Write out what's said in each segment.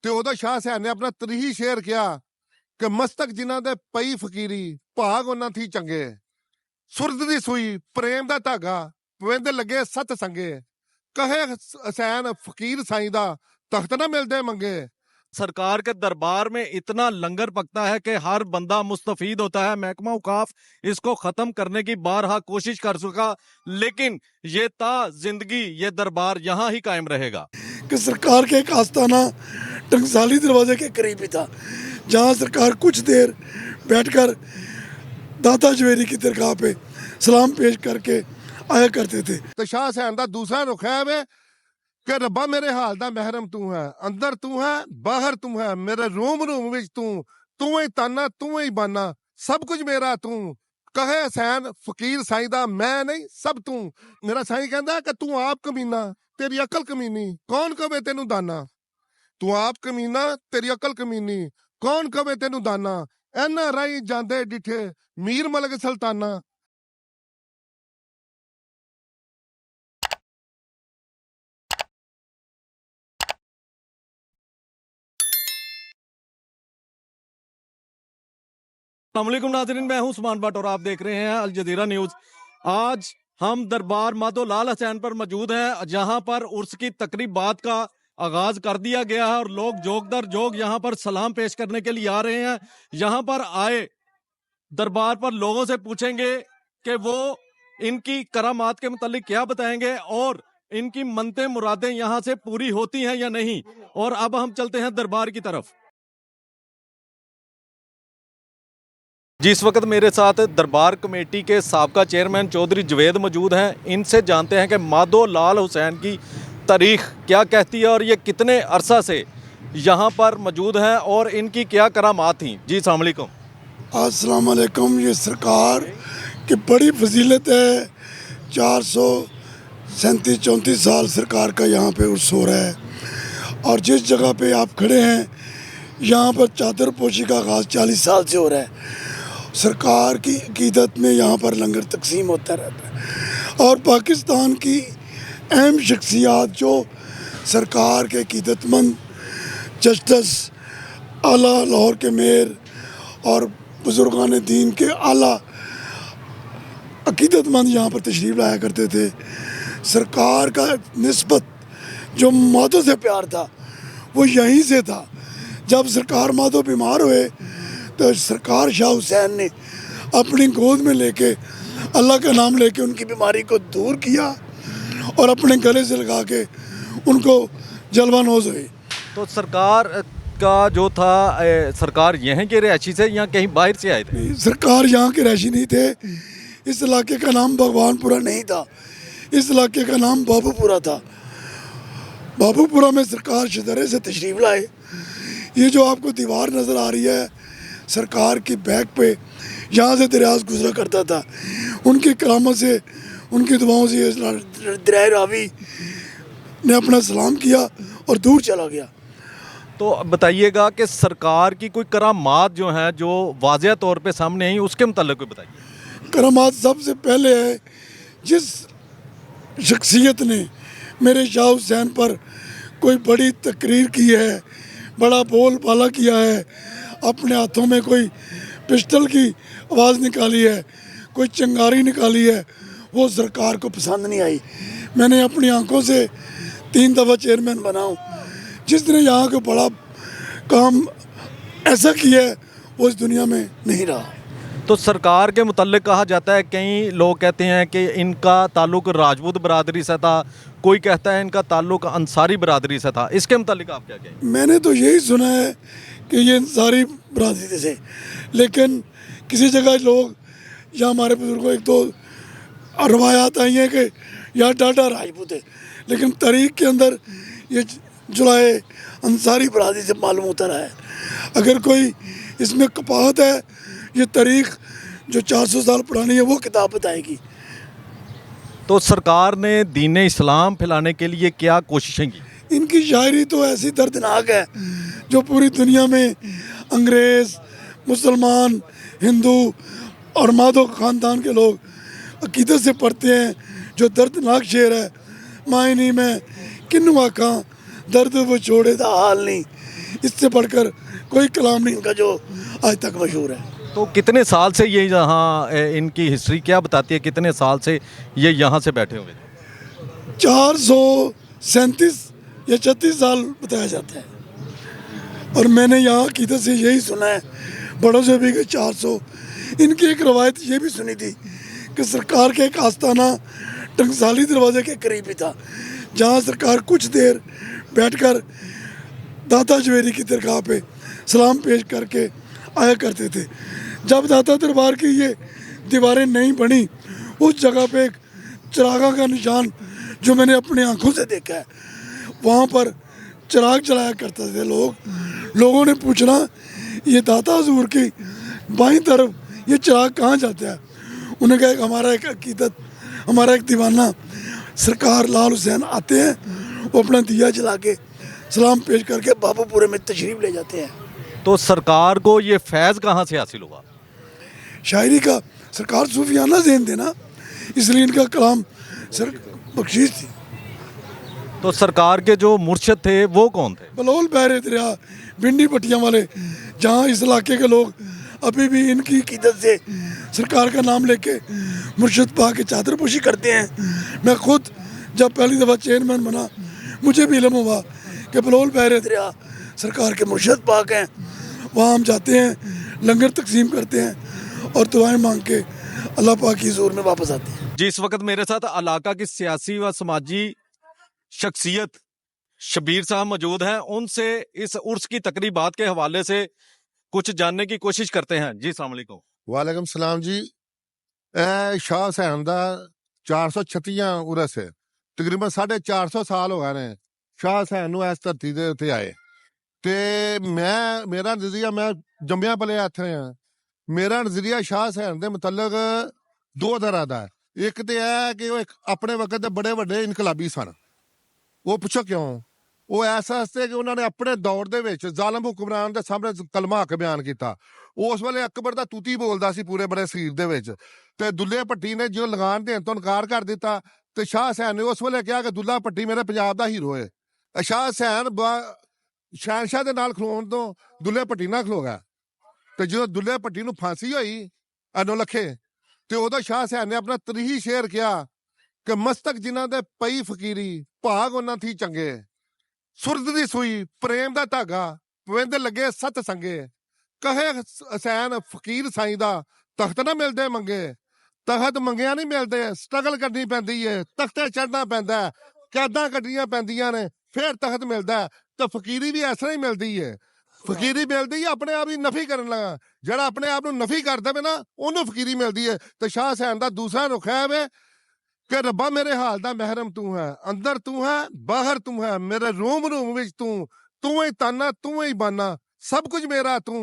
ਤੇ ਉਦੋਂ ਸ਼ਾਹ ਹੁਸੈਨ ਨੇ ਆਪਣਾ ਤਰੀਹੀ ਸ਼ੇਰ ਕਿਹਾ ਕਿ ਮਸਤਕ ਜਿਨ੍ਹਾਂ ਦੇ ਪਈ ਫਕੀਰੀ ਭਾਗ ਉਹਨਾਂ ਥੀ ਚੰਗੇ, ਸੁਰਦ ਦੀ ਸੂਈ ਪ੍ਰੇਮ ਦਾ ਧਾਗਾ ਪਵਿੰਦ ਲੱਗੇ ਸਤ ਸੰਗੇ, ਕਹੇ ਹੁਸੈਨ ਫਕੀਰ साईं दा तख्त ना मिलते मंगे। सरकार के दरबार में इतना लंगर पकता है कि हर बंदा मुस्तफीद होता है। महकमा औकाफ इसको खत्म करने की बारहा कोशिश कर चुका, लेकिन ये ता जिंदगी ये दरबार यहाँ ही कायम रहेगा। कि सरकार के एक आस्थाना टंकसाली दरवाजे के करीब ही था, जहाँ सरकार कुछ देर बैठकर दाता जवेरी की दरगाह पे सलाम पेश करके आया करते थे। तो शाह हुसैन दा दूसरा रुख है वे कि रब्बा मेरे हाल दा महरम तू है, अंदर तू है बाहर तू है, मेरे रूम रूम विच तू ही ताना तू ही बाना, सब कुछ मेरा तू, कहे हुसैन फकीर साईं दा मैं नहीं सब तू। मेरा साईं कहंदा कि तू आप कमीना तेरी अकल कमीनी कौन कवे तेनू दाना, तू आप कमीना तेरी अकल कमीनी कौन कवे तेनू दाना, एना राही जांदे डिठे मीर मलक सुल्ताना। अस्सलामुअलैकुम नाज़रीन, मैं हूं उस्मान भट्ट और आप देख रहे हैं अल जज़ीरा न्यूज़। आज हम दरबार माधो लाल हुसैन पर मौजूद हैं, जहां पर उर्स की तकरीबात का आगाज कर दिया गया है और लोग जोग दर जोग यहां पर सलाम पेश करने के लिए आ रहे हैं। यहां पर आए दरबार पर लोगों से पूछेंगे कि वो इनकी करामात के मुतालिक क्या बताएंगे और इनकी मनते मुरादें यहां से पूरी होती हैं या नहीं। और अब हम चलते हैं दरबार की तरफ। जी, इस वक्त मेरे साथ दरबार कमेटी के साबका चेयरमैन चौधरी जवेद मौजूद हैं। इनसे जानते हैं कि माधो लाल हुसैन की तारीख क्या कहती है और ये कितने अरसा से यहाँ पर मौजूद हैं और इनकी क्या करामात थी। जी अस्सलाम वालेकुम। अस्सलाम वालेकुम। ये सरकार की बड़ी फजीलत है, 437-34 साल सरकार का यहाँ पे उर्स हो रहा है। और जिस जगह पे आप खड़े हैं यहाँ पर चादर पोशी का आगाज़ 40 साल से हो रहा है। सरकार की अकीदत में यहाँ पर लंगर तकसीम होता रहता है और पाकिस्तान की अहम शख्सियात जो सरकार के अकीदतमंद जस्टिस आला लाहौर के मेयर और बुजुर्गान दीन के आला अकीदतमंद यहाँ पर तशरीफ़ लाया करते थे। सरकार का निस्बत जो माधो से प्यार था वो यहीं से था। जब सरकार माधो बीमार हुए तो सरकार शाह हुसैन ने अपनी गोद में लेके अल्लाह का नाम लेके उनकी बीमारी को दूर किया और अपने गले से लगा के उनको जलवानोज हुई। तो सरकार का जो था, सरकार यहीं के रिहायशी से या कहीं बाहर से आए थे? सरकार यहाँ के रहायशी नहीं थे। इस इलाके का नाम भगवानपुरा नहीं था, इस इलाके का नाम बाबूपुरा था। बाबूपुरा में सरकार शदरे से तशरीफ़ लाए। ये जो आपको दीवार नज़र आ रही है, सरकार की बैक पे यहाँ से दरिया गुजरा करता था। उनकी करामत से, उनकी दुआओं से दरिया रावी ने अपना सलाम किया और दूर चला गया। तो बताइएगा कि सरकार की कोई करामात जो हैं जो वाज़ेह तौर पे सामने आई, उसके मुताल्लिक़ कोई बताइए। करामात सबसे पहले है, जिस शख्सियत ने मेरे शाह हुसैन पर कोई बड़ी तकरीर की है, बड़ा बोल बाला किया है, अपने हाथों में कोई पिस्टल की आवाज़ निकाली है, कोई चिंगारी निकाली है, वो सरकार को पसंद नहीं आई। मैंने अपनी आंखों से 3 दफ़ा चेयरमैन बना हूँ। जिसने यहाँ का बड़ा काम ऐसा किया है वो इस दुनिया में नहीं रहा। तो सरकार के मुताल्लिक़ कहा जाता है, कई लोग कहते हैं कि इनका ताल्लुक़ राजपूत बरादरी से था, कोई कहता है इनका ताल्लुक़ अंसारी बरादरी से था। इसके मुताल्लिक़ आप क्या कहेंगे? मैंने तो यही सुना है कि ये अंसारी बरादरी से, लेकिन किसी जगह लोग या हमारे बुजुर्गों एक दो रवायात आई हैं कि यह डाटा राजपूत है, लेकिन तारीख के अंदर ये जुलाए अंसारी बरादरी से मालूम होता रहा है। अगर कोई इसमें कपाहत है, ये तारीख जो 400 साल पुरानी है वो किताब बताएगी। तो सरकार ने दीन इस्लाम फैलाने के लिए क्या कोशिशें की? इनकी शायरी तो ऐसी दर्दनाक है जो पूरी दुनिया में अंग्रेज़, मुसलमान, हिंदू और माधो ख़ानदान के लोग अकीदत से पढ़ते हैं। जो दर्दनाक शेर है, मायनी में किन्नू आखा दर्द वो छोड़े दा हाल नहीं, इससे बढ़कर कोई कलाम नहीं इनका जो आज तक मशहूर है। तो कितने साल से ये यहाँ इनकी हिस्ट्री क्या बताती है, कितने साल से ये यहाँ से बैठे हुए थे? 437 या 36 साल बताया जाता है, और मैंने यहाँ अकीदत से यही सुना है बड़ों से भी कि 400। इनकी एक रवायत ये भी सुनी थी कि सरकार के एक आस्थाना टंकसाली दरवाजे के करीब ही था, जहाँ सरकार कुछ देर बैठकर दाता जवेरी की दरगाह पे सलाम पेश करके आया करते थे। जब दाता दरबार की ये दीवारें नहीं बनी, उस जगह पे एक चिरागा का निशान जो मैंने अपनी आंखों से देखा है, वहाँ पर चिराग जलाया करते थे लोगों ने पूछना ये दाता हजूर की बाईं तरफ ये चिराग कहाँ जाता है? उन्हें कहा कि हमारा एक अकीदत, हमारा एक दीवाना सरकार लाल हुसैन आते हैं, वो अपना दिया जला के सलाम पेश करके बाबूपुरे में तशरीफ ले जाते हैं। तो सरकार को ये फैज़ कहाँ से हासिल हुआ? शायरी का सरकार सूफियाना ज़हन देना, इसलिए इनका कलाम सर बख्शीश थी। तो सरकार के जो मुर्शिद थे वो कौन थे? बलौल बहरे दरिया भिंडी पट्टियाँ वाले, जहाँ इस इलाके के लोग अभी भी इनकी अकीदत से सरकार का नाम लेके मुर्शिद पाक की चादर पोशी करते हैं। मैं खुद जब पहली दफ़ा चेयरमैन बना, मुझे भी इल्म हुआ कि बलौल बहरे दरिया सरकार के मुर्शिद पाक हैं। वहाँ हम जाते हैं, लंगर तकसीम करते हैं और दुआएं मांग के अल्लाह पाक की हुज़ूर में वापस आते हैं। जी, इस वक्त मेरे साथ इलाका की सियासी व समाजी शख्सियत शबीर साहब मौजूद हैं। उनसे इस उर्स की तकरीबात के हवाले से कुछ जानने की कोशिश करते हैं। जी, अस्सलाम वालेकुम। वालेकुम सलाम जी। शाह हुसैन दा 436 उरस है, तकरीबन 450 साल हो गए ने शाह हुसैन नूं इस धरती दे उत्ते आए। ते मेरा नज़रिया, मैं जम्मिया पलिया इत्थे हां, मेरा नज़रिया शाह हुसैन दे मुतलक दो तरह दा है। एक ते है कि वो एक अपने वक्त दे बड़े वड्डे इनकलाबी सन। वो पुछो क्यों? वो इस वास्ते कि उन्होंने अपने दौर दे विच जालम हुक्मरान दे सामने कलमा हक बयान किया। उस वेले अकबर दा तूती बोलदा सी पूरे बड़े सरीर दे विच, ते दुल्ले भट्टी ने जो लगान देण तो इनकार कर दिता। ते शाह हुसैन ने उस वेले कहा कि दुल्ला भट्टी मेरे पंजाब दा हीरो है। शाह हुसैन शहनशाह दे नाल खलोण तो दुल्ले भट्टी ना खलो गया। ते जो दुल्ले भट्टी नूं फांसी होई अनो लखे, ते उदों शाह हुसैन ने अपना तरीही शेर किया कि मस्तक जिन्हां दे पई फकीरी, भाग उन्हां थी चंगे, सुरद दी सूई प्रेम दा धागा, पविंद लगे सत संगे, कहे हुसैन फकीर साईं दा तख्त ना मिलदे मंगे, तख्त मंगिया नहीं मिलदे, स्ट्रगल करनी पैंदी है, तख्ते चढ़ना पैंदा है, कैदां कड्ढनियां पैंदियां ने, फिर तख्त मिलदा है। तो फकीरी भी इस तरह ही मिलदी है। फकीरी मिलदी है अपने आप ही नफी करन लगा, जिहड़ा अपने आप नूं नफी कर देवे ना उहनूं फकीरी मिलदी है। तो शाह हुसैन दा दूसरा रुख है वे कि रब्बा मेरे हाल दा महरम तू है, अंदर तू है बाहर तू है, मेरे रोम रोम विच तू ही ताना तू ही बाना, सब कुछ मेरा तू,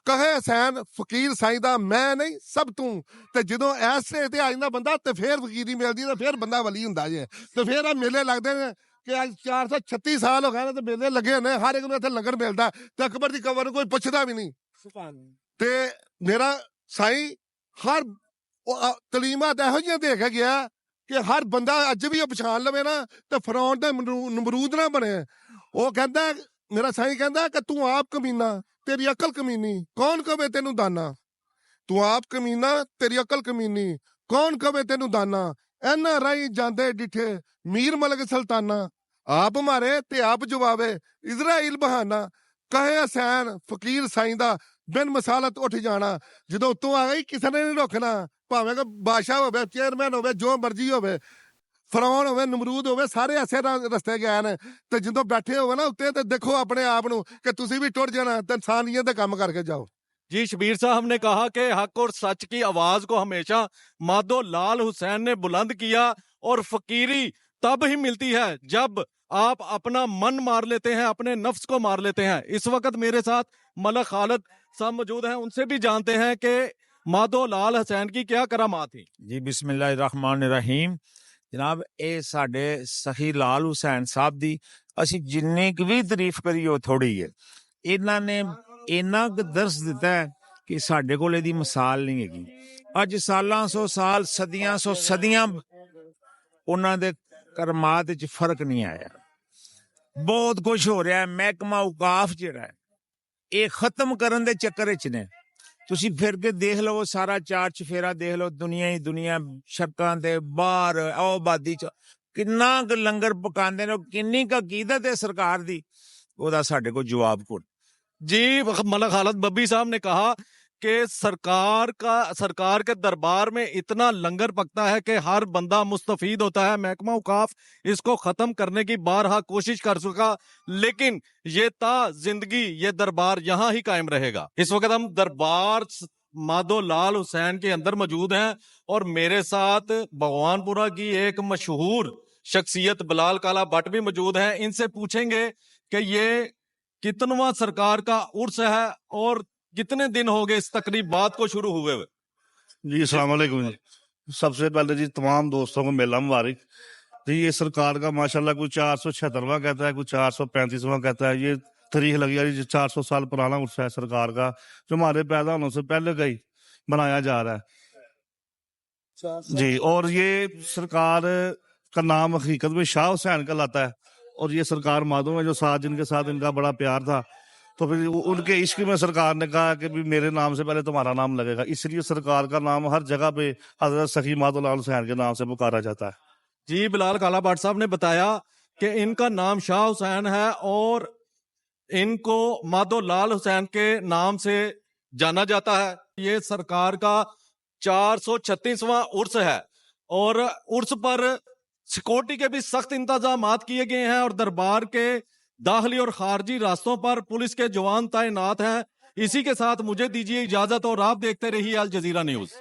कहे हुसैन फकीर साईं दा मैं नहीं सब तू। ते जदों ऐसे ते आ जांदा बंदा ते फिर फकीरी मिलदी ते फिर बंदा वली हुंदा जे। ते फिर आ मेले लगदे ने कि अज 436 साल हो गए ने ते मेले लगे ने, हर एक नूं इत्थे लंगर मिलदा ते अकबर दी कबर कोई पुछदा भी नहीं। ते मेरा साईं हर तलीमात इहो जिहियां दे के गया कि हर बंदा अज भी पछाण लवे ना ते फिरौन दे नमरूद ना बने। वो कहंदा, मेरा साईं कहंदा कि तू आप कमीना तेरी अकल कमीनी, कौन कवे तेनू दाना, तू आप कमीना तेरी अकल कमीनी, कौन कवे तेनू दाना, एना राही जांदे डिठे मीर मलक सुल्ताना, आप मारे ते आप जवावे इजराइल बहाना, कहे हुसैन फकीर साईं दा बिन मसालत उठ जाना। जदों उत्तों आ गई किसी ने नहीं रोकना, भावें कि बादशाह होवे, चेयरमैन होवे, जो मर्जी होवे, फरौन होवे, नमरूद होवे, सारे ऐसे रस्ते गए ने। ते जदों बैठे होवे ना उत्ते ते देखो अपने आप नूं कि तुसीं भी टुर जाना ते इंसानियत दे काम करके जाओ। जी, शबीर साहब ने कहा कि हक और सच की आवाज को हमेशा मादो लाल हुसैन ने बुलंद किया, और फकीरी तब ही मिलती है जब आप अपना मन मार लेते हैं, अपने नफ्स को मार लेते हैं। इस वक्त मेरे साथ मलक खालिद साहब मौजूद हैं, उनसे भी जानते हैं कि मादो लाल हुसैन की क्या करामात थी। जी, बिस्मिल्लाहिर्रहमानिर्रहीम। जनाब, ये साडे सखी लाल हुसैन साहब दी असी जिन्नी भी तारीफ करी वो थोड़ी है। इन्हां ने इन्ना क दर्स दिता है कि साडे कोल इहदी मिसाल नहीं हैगी। अज सालां सौ साल सदियां सौ सदियां उन्हां दे करमात च फर्क नहीं आया। ਬਹੁਤ ਕੁਝ ਹੋ ਰਿਹਾ ਹੈ। ਮਹਿਕਮਾ ਔਕਾਫ ਜਿਹੜਾ ਹੈ ਇਹ ਖਤਮ ਕਰਨ ਦੇ ਚੱਕਰ ਵਿੱਚ ਨੇ। ਤੁਸੀਂ ਫਿਰ ਕੇ ਦੇਖ ਲਓ, ਸਾਰਾ ਚਾਰ ਚਫੇਰਾ ਦੇਖ ਲਓ, ਦੁਨੀਆ ਹੀ ਦੁਨੀਆ, ਸੜਕਾਂ ਦੇ ਬਾਹਰ ਉਹ ਆਬਾਦੀ ਚ ਕਿੰਨਾ ਕੁ ਲੰਗਰ ਪਕਾਉਂਦੇ ਨੇ, ਕਿੰਨੀ ਕੁ ਅਕੀਦਤ ਹੈ ਸਰਕਾਰ ਦੀ, ਉਹਦਾ ਸਾਡੇ ਕੋਲ ਜਵਾਬ ਕੋਲ। जी मलक खालिद बब्बी साहब ने कहा कि सरकार के दरबार में इतना लंगर पकता है कि हर बंदा मुस्तफीद होता है। महकमा औकाफ इसको खत्म करने की बारहा कोशिश कर चुका, लेकिन ये ता जिंदगी ये दरबार यहाँ ही कायम रहेगा। इस वक्त हम दरबार माधो लाल हुसैन के अंदर मौजूद हैं और मेरे साथ भगवानपुरा की एक मशहूर शख्सियत बिलाल काला भट्ट भी मौजूद हैं। इनसे पूछेंगे कि ये कितनवां सरकार का उर्स है और कितने दिन हो गए इस तकरीबात को शुरू हुए हुए। जी अस्सलाम वालेकुम जी। सबसे पहले जी तमाम दोस्तों को मेला मुबारक जी। ये सरकार का माशाल्लाह कोई 476वां कहता है, कोई 435वां कहता है। ये तारीख लगी है जी, 400 साल पुराना उर्स है सरकार का, जो हमारे पैदा होने से पहले का ही बनाया जा रहा है जी। और ये सरकार का नाम हकीकत में शाह हुसैन कहलाता है और ये सरकार माधो में जो साथ जिनके साथ इनका बड़ा प्यार था, तो फिर उनके इश्क में सरकार ने कहा कि भी मेरे नाम से पहले तुम्हारा नाम लगेगा, इसलिए सरकार का नाम हर जगह पे हजरत सखी माधो लाल हुसैन के नाम से पुकारा जाता है जी। बिलाल काला भट्ट साहब ने बताया कि इनका नाम शाह हुसैन है और इनको माधो लाल हुसैन के नाम से जाना जाता है। ये सरकार का 436वां उर्स है और उर्स पर सिक्योरिटी के भी सख्त इंतजामात किए गए हैं और दरबार के दाखिली और खारजी रास्तों पर पुलिस के जवान तैनात हैं। इसी के साथ मुझे दीजिए इजाजत और आप देखते रहिए अल जजीरा न्यूज।